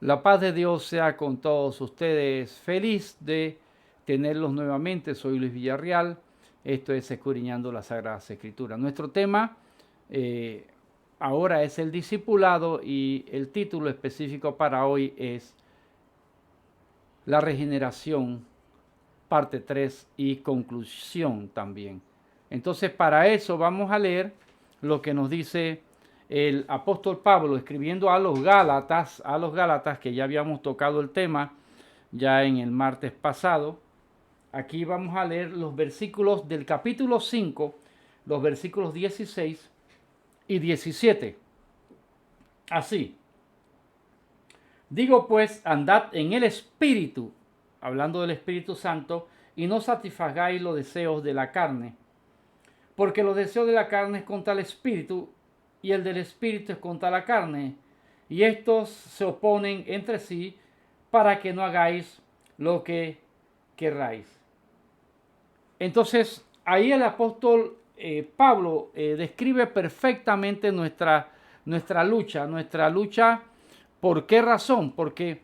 La paz de Dios sea con todos ustedes. Feliz de tenerlos nuevamente. Soy Luis Villarreal. Esto es Escudriñando las Sagradas Escrituras. Nuestro tema ahora es el discipulado y el título específico para hoy es la regeneración, parte 3 y conclusión también. Entonces, para eso vamos a leer lo que nos dice el apóstol Pablo escribiendo a los Gálatas, que ya habíamos tocado el tema ya en el martes pasado. Aquí vamos a leer los versículos del capítulo 5, los versículos 16 y 17. Así, digo pues, andad en el Espíritu, hablando del Espíritu Santo, y no satisfagáis los deseos de la carne, porque los deseos de la carne es contra el Espíritu, y el del Espíritu es contra la carne, y estos se oponen entre sí para que no hagáis lo que querráis. Entonces, ahí el apóstol Pablo describe perfectamente nuestra lucha. ¿Por qué razón? Porque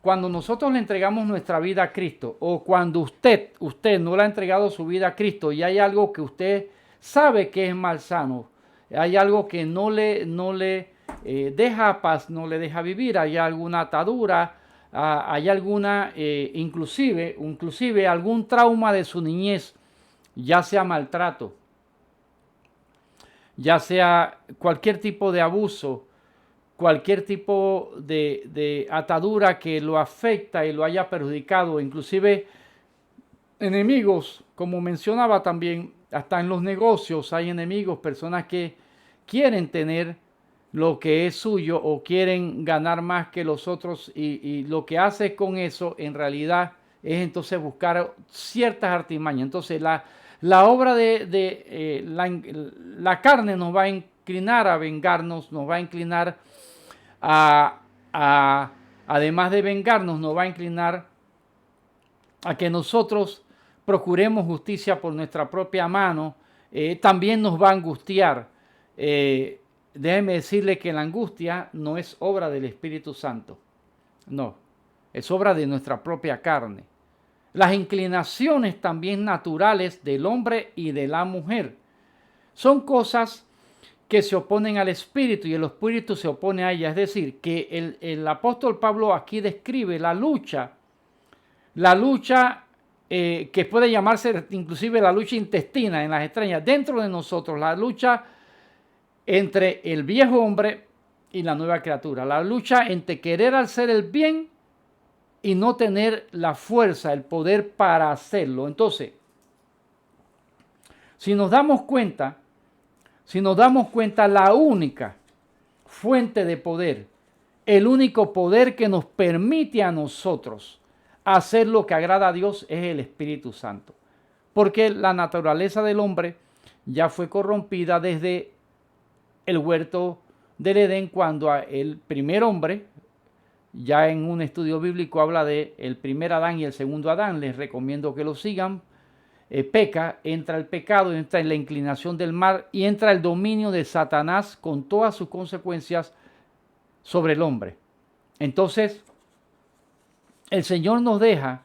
cuando nosotros le entregamos nuestra vida a Cristo, o cuando usted no le ha entregado su vida a Cristo y hay algo que usted sabe que es malsano, hay algo que no le deja paz, no le deja vivir, hay alguna atadura, hay alguna, inclusive algún trauma de su niñez, ya sea maltrato, ya sea cualquier tipo de abuso, cualquier tipo de atadura que lo afecta y lo haya perjudicado, inclusive enemigos, como mencionaba también, hasta en los negocios hay enemigos, personas que quieren tener lo que es suyo o quieren ganar más que los otros y lo que hace con eso en realidad es entonces buscar ciertas artimañas. Entonces la obra la carne nos va a inclinar a vengarnos, nos va a inclinar además de vengarnos, nos va a inclinar a que nosotros procuremos justicia por nuestra propia mano. También nos va a angustiar. Déjeme decirle que la angustia no es obra del Espíritu Santo, no, es obra de nuestra propia carne. Las inclinaciones también naturales del hombre y de la mujer son cosas que se oponen al Espíritu y el Espíritu se opone a ella. Es decir, que el apóstol Pablo aquí describe la lucha que puede llamarse inclusive la lucha intestina en las extrañas, dentro de nosotros, la lucha entre el viejo hombre y la nueva criatura, la lucha entre querer hacer el bien y no tener la fuerza, el poder para hacerlo. Entonces, si nos damos cuenta, la única fuente de poder, el único poder que nos permite a nosotros hacer lo que agrada a Dios es el Espíritu Santo. Porque la naturaleza del hombre ya fue corrompida desde el huerto del Edén, cuando el primer hombre, ya en un estudio bíblico habla de el primer Adán y el segundo Adán, les recomiendo que lo sigan, peca, entra el pecado, entra en la inclinación del mal y entra el dominio de Satanás con todas sus consecuencias sobre el hombre. Entonces, el Señor nos deja,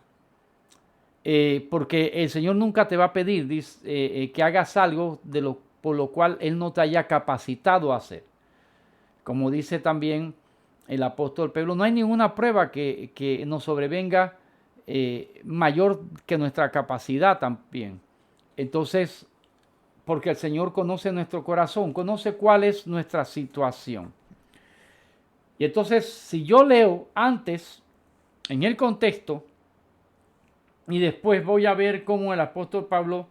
porque el Señor nunca te va a pedir que hagas algo por lo cual Él no te haya capacitado a hacer. Como dice también el apóstol Pedro, no hay ninguna prueba que nos sobrevenga mayor que nuestra capacidad también. Entonces, porque el Señor conoce nuestro corazón, conoce cuál es nuestra situación. Y entonces, si yo leo antes, en el contexto, y después voy a ver cómo el apóstol Pablo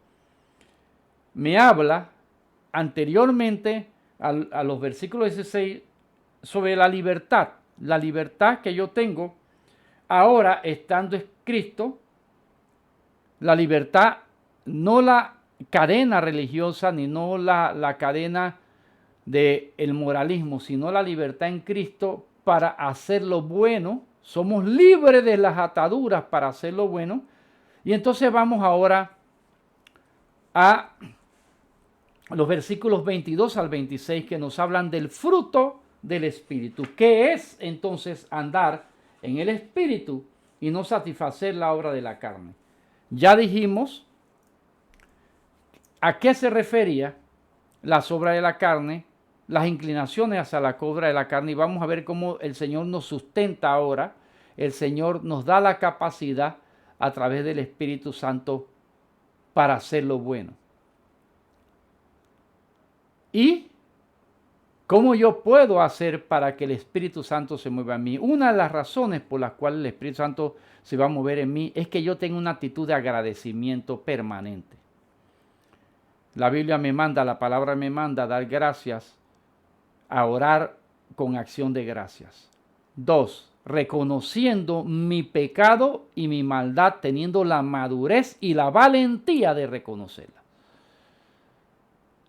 me habla anteriormente a los versículos 16 sobre la libertad que yo tengo ahora estando en Cristo, la libertad, no la cadena religiosa ni no la cadena del moralismo, sino la libertad en Cristo para hacer lo bueno. Somos libres de las ataduras para hacer lo bueno. Y entonces vamos ahora a los versículos 22 al 26 que nos hablan del fruto del Espíritu. ¿Qué es entonces andar en el Espíritu y no satisfacer la obra de la carne? Ya dijimos a qué se refería las obras de la carne, las inclinaciones hacia la obra de la carne, y vamos a ver cómo el Señor nos sustenta ahora. El Señor nos da la capacidad a través del Espíritu Santo para hacer lo bueno. ¿Y cómo yo puedo hacer para que el Espíritu Santo se mueva en mí? Una de las razones por las cuales el Espíritu Santo se va a mover en mí es que yo tengo una actitud de agradecimiento permanente. La Biblia me manda, la palabra me manda a dar gracias, a orar con acción de gracias. 2, reconociendo mi pecado y mi maldad, teniendo la madurez y la valentía de reconocerla.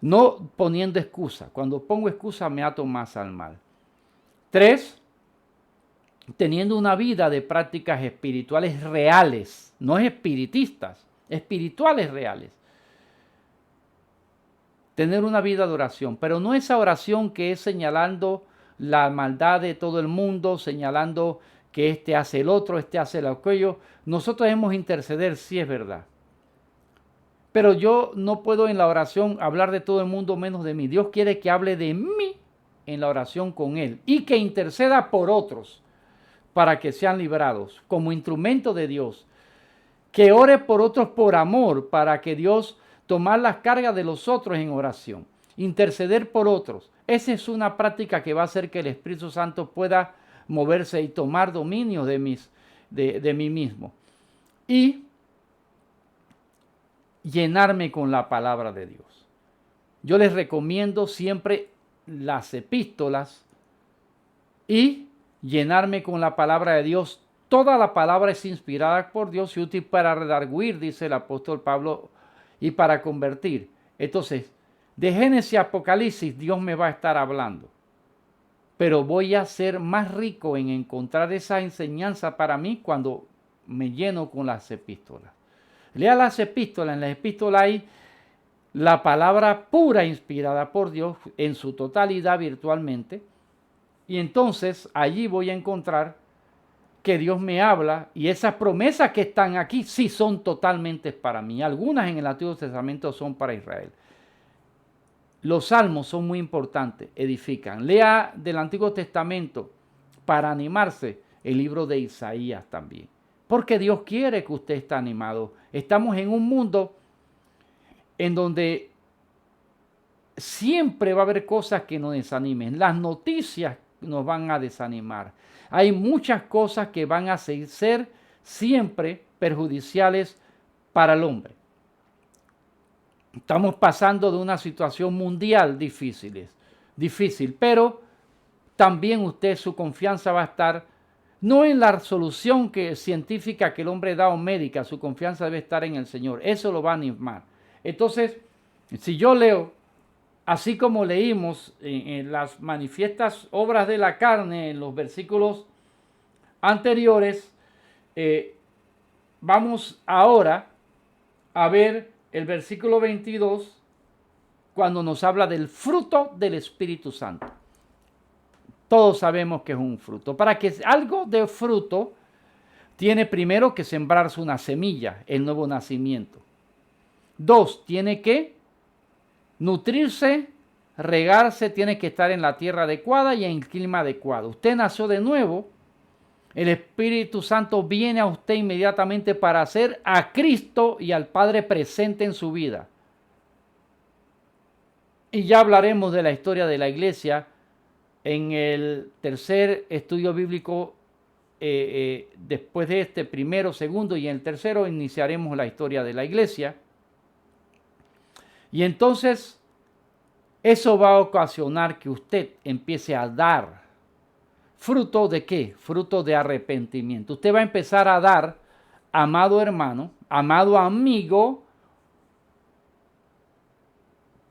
No poniendo excusa. Cuando pongo excusa me ato más al mal. 3, teniendo una vida de prácticas espirituales reales, no espiritistas, espirituales reales. Tener una vida de oración, pero no esa oración que es señalando la maldad de todo el mundo, señalando que este hace el otro, este hace aquello. Nosotros debemos interceder, sí es verdad. Pero yo no puedo en la oración hablar de todo el mundo menos de mí. Dios quiere que hable de mí en la oración con Él y que interceda por otros para que sean librados como instrumento de Dios. Que ore por otros por amor para que Dios tomar las cargas de los otros en oración, interceder por otros. Esa es una práctica que va a hacer que el Espíritu Santo pueda moverse y tomar dominio de mí mismo. Y llenarme con la palabra de Dios. Yo les recomiendo siempre las epístolas y llenarme con la palabra de Dios. Toda la palabra es inspirada por Dios y útil para redarguir, dice el apóstol Pablo, y para convertir. Entonces, de Génesis a Apocalipsis Dios me va a estar hablando, pero voy a ser más rico en encontrar esa enseñanza para mí cuando me lleno con las epístolas. Lea las epístolas, en las epístolas hay la palabra pura inspirada por Dios en su totalidad virtualmente, y entonces allí voy a encontrar que Dios me habla y esas promesas que están aquí sí son totalmente para mí. Algunas en el Antiguo Testamento son para Israel. Los salmos son muy importantes, edifican. Lea del Antiguo Testamento para animarse el libro de Isaías también. Porque Dios quiere que usted esté animado. Estamos en un mundo en donde siempre va a haber cosas que nos desanimen. Las noticias nos van a desanimar. Hay muchas cosas que van a ser siempre perjudiciales para el hombre. Estamos pasando de una situación mundial difícil, pero también usted, su confianza va a estar no en la solución científica que el hombre da o médica, su confianza debe estar en el Señor. Eso lo va a animar. Entonces, si yo leo, así como leímos en las manifiestas obras de la carne, en los versículos anteriores, vamos ahora a ver el versículo 22, cuando nos habla del fruto del Espíritu Santo. Todos sabemos que es un fruto. Para que algo de fruto, tiene primero que sembrarse una semilla, el nuevo nacimiento. 2, tiene que nutrirse, regarse, tiene que estar en la tierra adecuada y en el clima adecuado. Usted nació de nuevo, el Espíritu Santo viene a usted inmediatamente para hacer a Cristo y al Padre presente en su vida. Y ya hablaremos de la historia de la iglesia en el tercer estudio bíblico. Después de este primero, segundo y en el tercero iniciaremos la historia de la iglesia. Y entonces eso va a ocasionar que usted empiece a dar fruto de ¿qué? Fruto de arrepentimiento. Usted va a empezar a dar, amado hermano, amado amigo,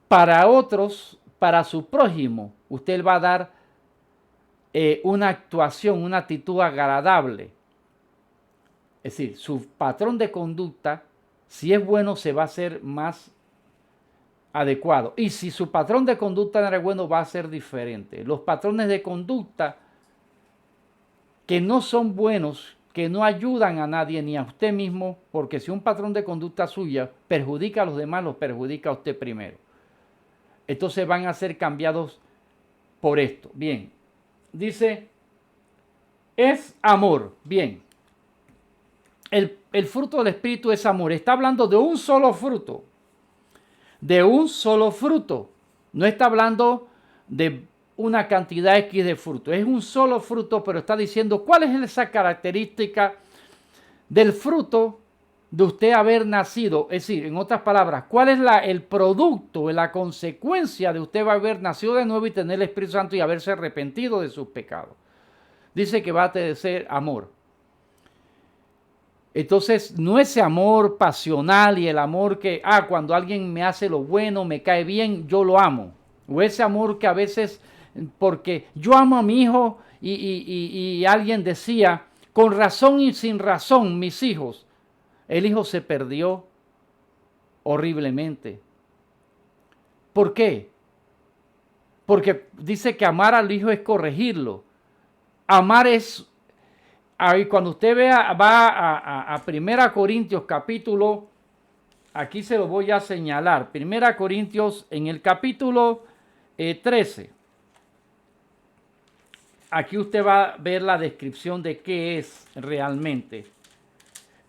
para otros, para su prójimo. Usted va a dar una actuación, una actitud agradable. Es decir, su patrón de conducta, si es bueno, se va a hacer más adecuado. Y si su patrón de conducta no era bueno, va a ser diferente. Los patrones de conducta que no son buenos, que no ayudan a nadie ni a usted mismo, porque si un patrón de conducta suya perjudica a los demás, los perjudica a usted primero. Entonces van a ser cambiados por esto. Bien, dice, es amor. Bien, el fruto del Espíritu es amor. Está hablando de un solo fruto. De un solo fruto. No está hablando de una cantidad X de fruto. Es un solo fruto, pero está diciendo cuál es esa característica del fruto de usted haber nacido. Es decir, en otras palabras, cuál es el producto, la consecuencia de usted haber nacido de nuevo y tener el Espíritu Santo y haberse arrepentido de sus pecados. Dice que va a ser amor. Entonces, no ese amor pasional y el amor que, cuando alguien me hace lo bueno, me cae bien, yo lo amo. O ese amor que a veces, porque yo amo a mi hijo y alguien decía, con razón y sin razón, mis hijos, el hijo se perdió horriblemente. ¿Por qué? Porque dice que amar al hijo es corregirlo. Amar es... Ahí cuando usted va a 1 Corintios capítulo, aquí se lo voy a señalar, 1 Corintios en el capítulo 13. Aquí usted va a ver la descripción de qué es realmente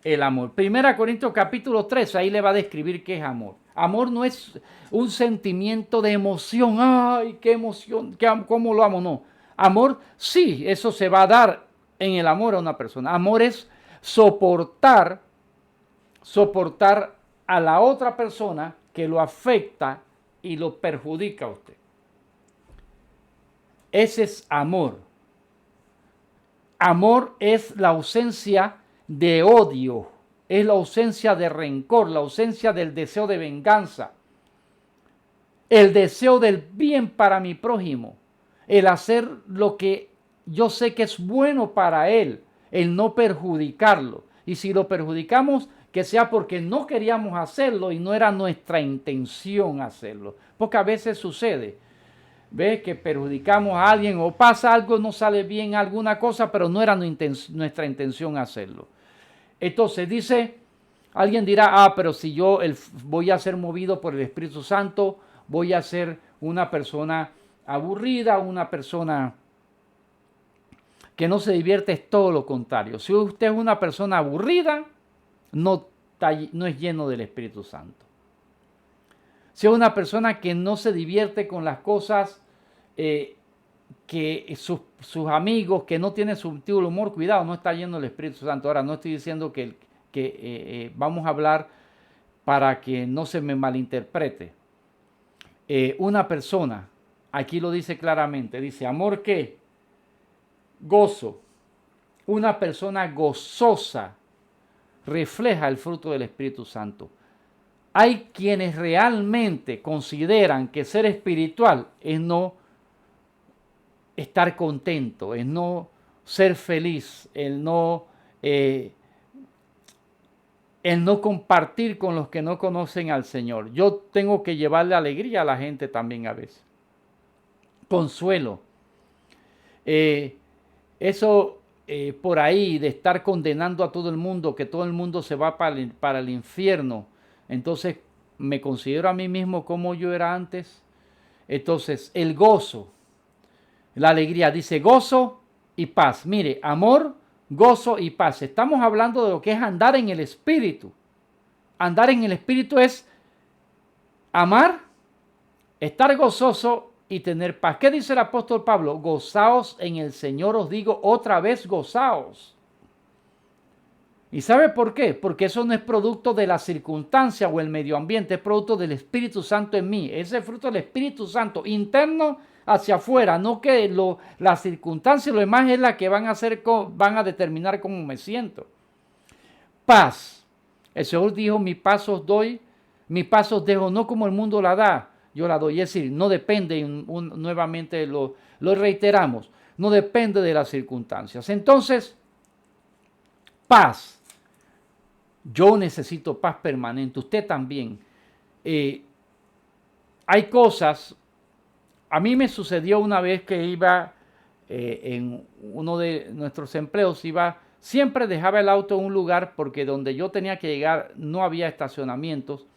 el amor. 1 Corintios capítulo 13, ahí le va a describir qué es amor. Amor no es un sentimiento de emoción, ay, qué emoción, cómo lo amo, no. Amor, sí, eso se va a dar en el amor a una persona. Amor es soportar a la otra persona que lo afecta y lo perjudica a usted. Ese es amor. Amor es la ausencia de odio, es la ausencia de rencor, la ausencia del deseo de venganza, el deseo del bien para mi prójimo, el hacer lo que yo sé que es bueno para él, el no perjudicarlo. Y si lo perjudicamos, que sea porque no queríamos hacerlo y no era nuestra intención hacerlo. Porque a veces sucede, ¿ves? Que perjudicamos a alguien o pasa algo, no sale bien alguna cosa, pero no era nuestra intención hacerlo. Entonces dice, alguien dirá, pero si yo voy a ser movido por el Espíritu Santo, voy a ser una persona aburrida, una persona que no se divierte, es todo lo contrario. Si usted es una persona aburrida, no es lleno del Espíritu Santo. Si es una persona que no se divierte con las cosas que sus amigos, que no tiene sentido del humor, cuidado, no está lleno del Espíritu Santo. Ahora, no estoy diciendo que vamos a hablar para que no se me malinterprete. Una persona, aquí lo dice claramente, dice, amor ¿qué? Gozo. Una persona gozosa refleja el fruto del Espíritu Santo. Hay quienes realmente consideran que ser espiritual es no estar contento, es no ser feliz, el no compartir con los que no conocen al Señor. Yo tengo que llevarle alegría a la gente también a veces. Consuelo. Eso por ahí de estar condenando a todo el mundo, que todo el mundo se va para el infierno. Entonces me considero a mí mismo como yo era antes. Entonces el gozo, la alegría, dice gozo y paz. Mire, amor, gozo y paz. Estamos hablando de lo que es andar en el Espíritu. Andar en el Espíritu es amar, estar gozoso y tener paz. ¿Qué dice el apóstol Pablo? Gozaos en el Señor, os digo otra vez, gozaos. ¿Y sabe por qué? Porque eso no es producto de la circunstancia o el medio ambiente, es producto del Espíritu Santo en mí. Ese fruto del Espíritu Santo, interno hacia afuera, no que la circunstancia y lo demás es la que van a determinar cómo me siento. Paz. El Señor dijo, mi paz os doy, mi paz os dejo, no como el mundo la da, yo la doy. Es decir, no depende, nuevamente lo reiteramos, no depende de las circunstancias. Entonces, paz. Yo necesito paz permanente, usted también. hay cosas, a mí me sucedió una vez que iba en uno de nuestros empleos, siempre dejaba el auto en un lugar porque donde yo tenía que llegar no había estacionamientos,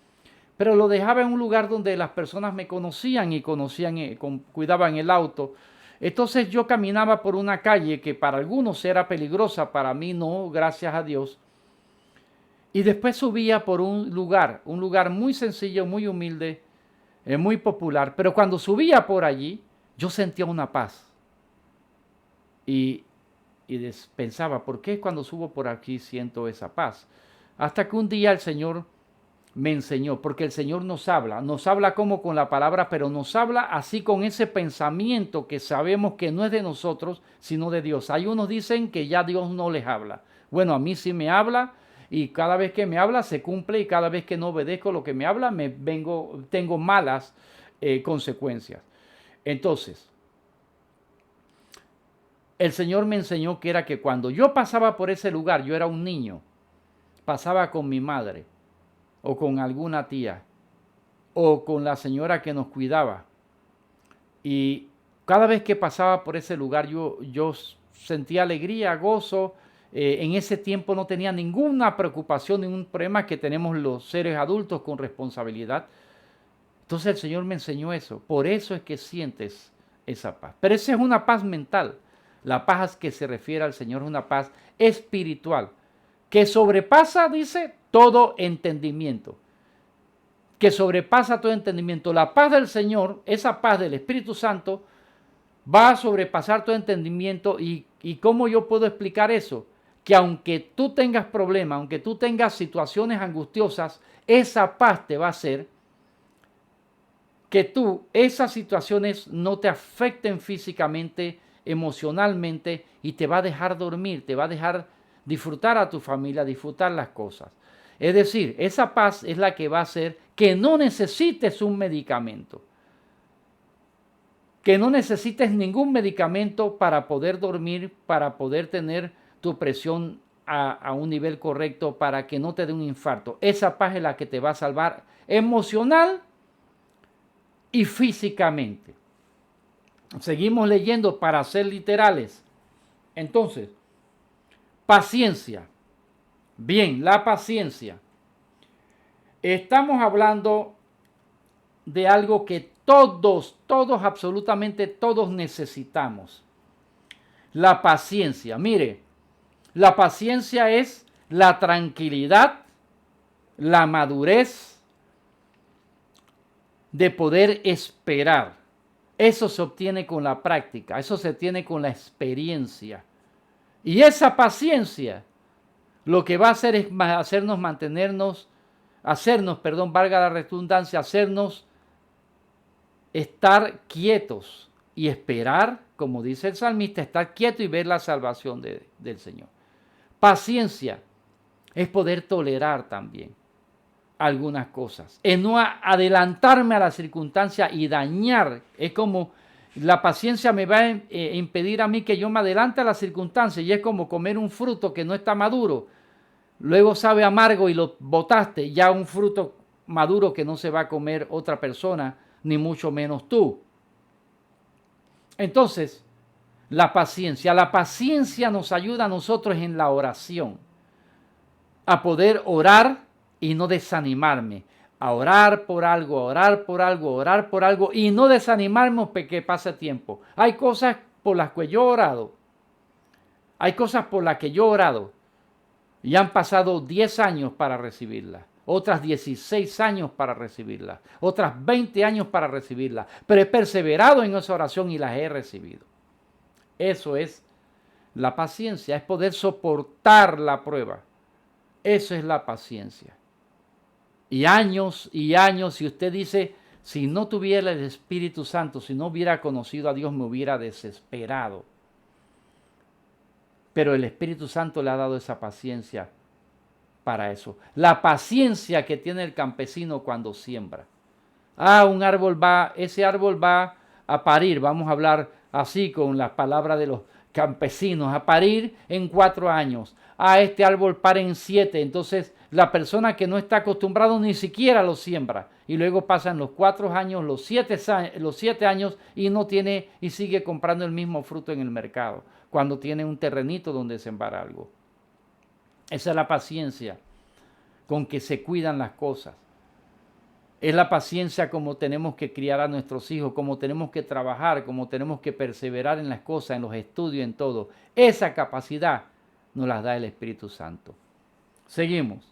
pero lo dejaba en un lugar donde las personas me conocían y cuidaban el auto. Entonces yo caminaba por una calle que para algunos era peligrosa, para mí no, gracias a Dios. Y después subía por un lugar muy sencillo, muy humilde, muy popular. Pero cuando subía por allí, yo sentía una paz. Y pensaba, ¿por qué cuando subo por aquí siento esa paz? Hasta que un día el Señor me enseñó, porque el Señor nos habla como con la palabra, pero nos habla así con ese pensamiento que sabemos que no es de nosotros, sino de Dios. Hay unos dicen que ya Dios no les habla. Bueno, a mí sí me habla y cada vez que me habla se cumple y cada vez que no obedezco lo que me habla tengo malas consecuencias. Entonces, el Señor me enseñó que era que cuando yo pasaba por ese lugar, yo era un niño, pasaba con mi madre o con alguna tía o con la señora que nos cuidaba. Y cada vez que pasaba por ese lugar yo sentía alegría, gozo. En ese tiempo no tenía ninguna preocupación, ningún problema que tenemos los seres adultos con responsabilidad. Entonces el Señor me enseñó eso. Por eso es que sientes esa paz. Pero esa es una paz mental. La paz que se refiere al Señor es una paz espiritual, que sobrepasa, dice, todo entendimiento. Que sobrepasa todo entendimiento. La paz del Señor, esa paz del Espíritu Santo, va a sobrepasar todo entendimiento. ¿Y cómo yo puedo explicar eso? Que aunque tú tengas problemas, aunque tú tengas situaciones angustiosas, esa paz te va a hacer que esas situaciones no te afecten físicamente, emocionalmente, y te va a dejar dormir, te va a dejar disfrutar a tu familia, disfrutar las cosas. Es decir, esa paz es la que va a hacer que no necesites un medicamento, que no necesites ningún medicamento para poder dormir, para poder tener tu presión a un nivel correcto, para que no te dé un infarto. Esa paz es la que te va a salvar emocional y físicamente. Seguimos leyendo para ser literales. Entonces, paciencia. Bien, la paciencia. Estamos hablando de algo que todos, absolutamente todos necesitamos. La paciencia. Mire, la paciencia es la tranquilidad, la madurez de poder esperar. Eso se obtiene con la práctica, eso se tiene con la experiencia. Y esa paciencia lo que va a hacer es valga la redundancia, hacernos estar quietos y esperar, como dice el salmista, estar quieto y ver la salvación del Señor. Paciencia es poder tolerar también algunas cosas, es no adelantarme a la circunstancia y dañar. Es como la paciencia me va a impedir a mí que yo me adelante a la circunstancia, y es como comer un fruto que no está maduro, luego sabe amargo y lo botaste, ya un fruto maduro que no se va a comer otra persona, ni mucho menos tú. Entonces, la paciencia nos ayuda a nosotros en la oración, a poder orar y no desanimarme, a orar por algo, y no desanimarme porque pase tiempo. Hay cosas por las que yo he orado, y han pasado 10 años para recibirlas, otras 16 años para recibirlas, otras 20 años para recibirlas, pero he perseverado en esa oración y las he recibido. Eso es la paciencia, es poder soportar la prueba. Eso es la paciencia. Y años, si usted dice, si no tuviera el Espíritu Santo, si no hubiera conocido a Dios, me hubiera desesperado. Pero el Espíritu Santo le ha dado esa paciencia para eso. La paciencia que tiene el campesino cuando siembra. Ese árbol va a parir, vamos a hablar así con las palabras de los campesinos, a parir en 4 años. Este árbol para en 7, entonces La persona que no está acostumbrada ni siquiera lo siembra. Y luego pasan los 4 años, los 7 años y no tiene y sigue comprando el mismo fruto en el mercado. Cuando tiene un terrenito donde sembrar algo. Esa es la paciencia con que se cuidan las cosas. Es la paciencia como tenemos que criar a nuestros hijos, como tenemos que trabajar, como tenemos que perseverar en las cosas, en los estudios, en todo. Esa capacidad nos la da el Espíritu Santo. Seguimos.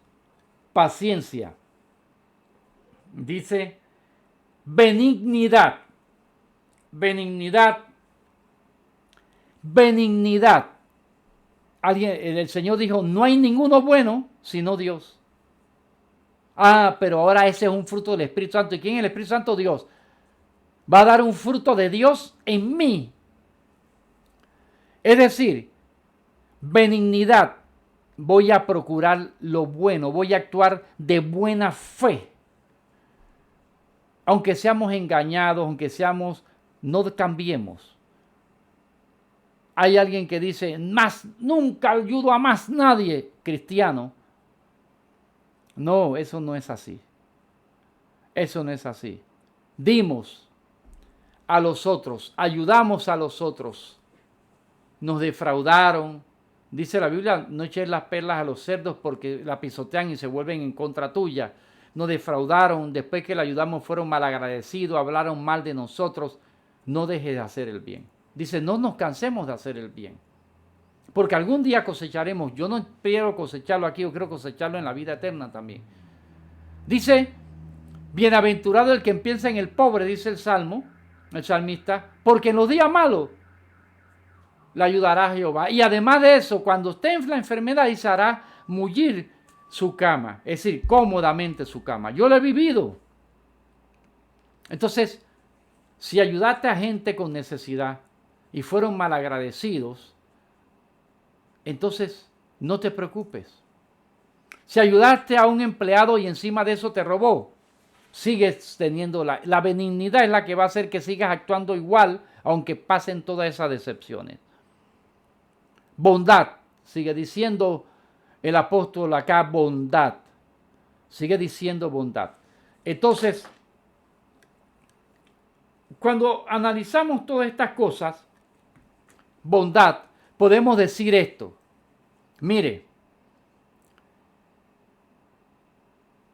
Paciencia. Dice benignidad. Benignidad. Benignidad. El Señor dijo, no hay ninguno bueno sino Dios. Ah, pero ahora ese es un fruto del Espíritu Santo. ¿Y quién es el Espíritu Santo? Dios. Va a dar un fruto de Dios en mí. Es decir, benignidad. Voy a procurar lo bueno. Voy a actuar de buena fe. Aunque seamos engañados, aunque seamos, no cambiemos. Hay alguien que dice, más, nunca ayudo a más nadie, cristiano. No, eso no es así. Eso no es así. Dimos a los otros, ayudamos a los otros. Nos defraudaron. Dice la Biblia, no eches las perlas a los cerdos porque la pisotean y se vuelven en contra tuya. Nos defraudaron, después que le ayudamos fueron malagradecidos, hablaron mal de nosotros. No dejes de hacer el bien. Dice, no nos cansemos de hacer el bien. Porque algún día cosecharemos. Yo no quiero cosecharlo aquí, yo quiero cosecharlo en la vida eterna también. Dice, bienaventurado el que piensa en el pobre, dice el salmista, porque en los días malos le ayudará a Jehová. Y además de eso, cuando esté en la enfermedad, dice, hará mullir su cama. Es decir, cómodamente su cama. Yo lo he vivido. Entonces, si ayudaste a gente con necesidad y fueron malagradecidos, entonces no te preocupes. Si ayudaste a un empleado y encima de eso te robó, sigues teniendo la benignidad es la que va a hacer que sigas actuando igual, aunque pasen todas esas decepciones. Bondad, sigue diciendo el apóstol acá, bondad. Sigue diciendo bondad. Entonces, cuando analizamos todas estas cosas, bondad, podemos decir esto. Mire,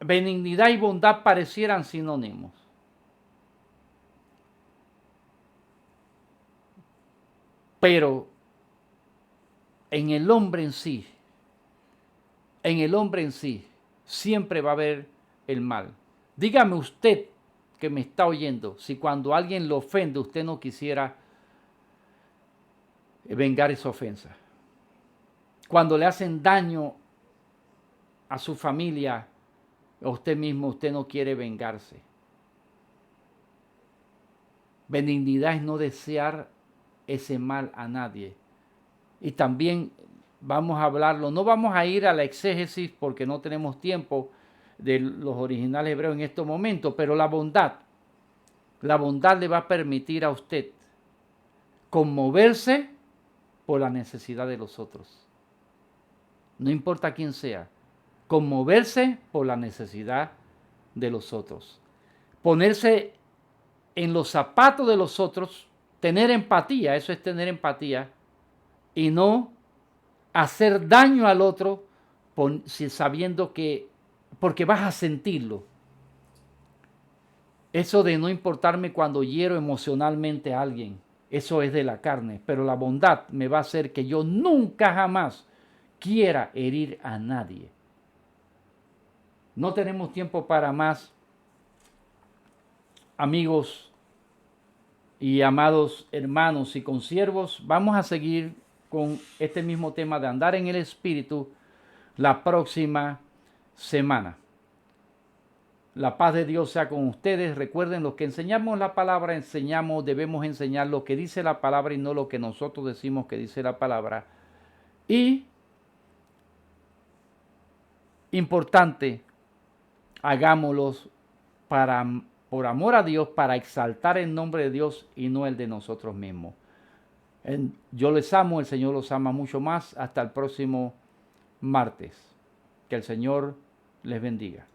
benignidad y bondad parecieran sinónimos. Pero en el hombre en sí, siempre va a haber el mal. Dígame usted que me está oyendo, si cuando alguien lo ofende, usted no quisiera vengar esa ofensa. Cuando le hacen daño a su familia, a usted mismo, usted no quiere vengarse. Benignidad es no desear ese mal a nadie. Y también vamos a hablarlo, no vamos a ir a la exégesis porque no tenemos tiempo de los originales hebreos en estos momentos, pero la bondad le va a permitir a usted conmoverse por la necesidad de los otros. No importa quién sea, conmoverse por la necesidad de los otros. Ponerse en los zapatos de los otros, tener empatía, eso es tener empatía, y no hacer daño al otro sabiendo que, porque vas a sentirlo. Eso de no importarme cuando hiero emocionalmente a alguien, eso es de la carne, pero la bondad me va a hacer que yo nunca jamás quiera herir a nadie. No tenemos tiempo para más, amigos y amados hermanos y consiervos. Vamos a seguir con este mismo tema de andar en el Espíritu la próxima semana. La paz de Dios sea con ustedes. Recuerden, los que enseñamos la palabra, debemos enseñar lo que dice la palabra y no lo que nosotros decimos que dice la palabra. Y, importante, hagámoslos por amor a Dios, para exaltar el nombre de Dios y no el de nosotros mismos. Yo les amo, el Señor los ama mucho más. Hasta el próximo martes. Que el Señor les bendiga.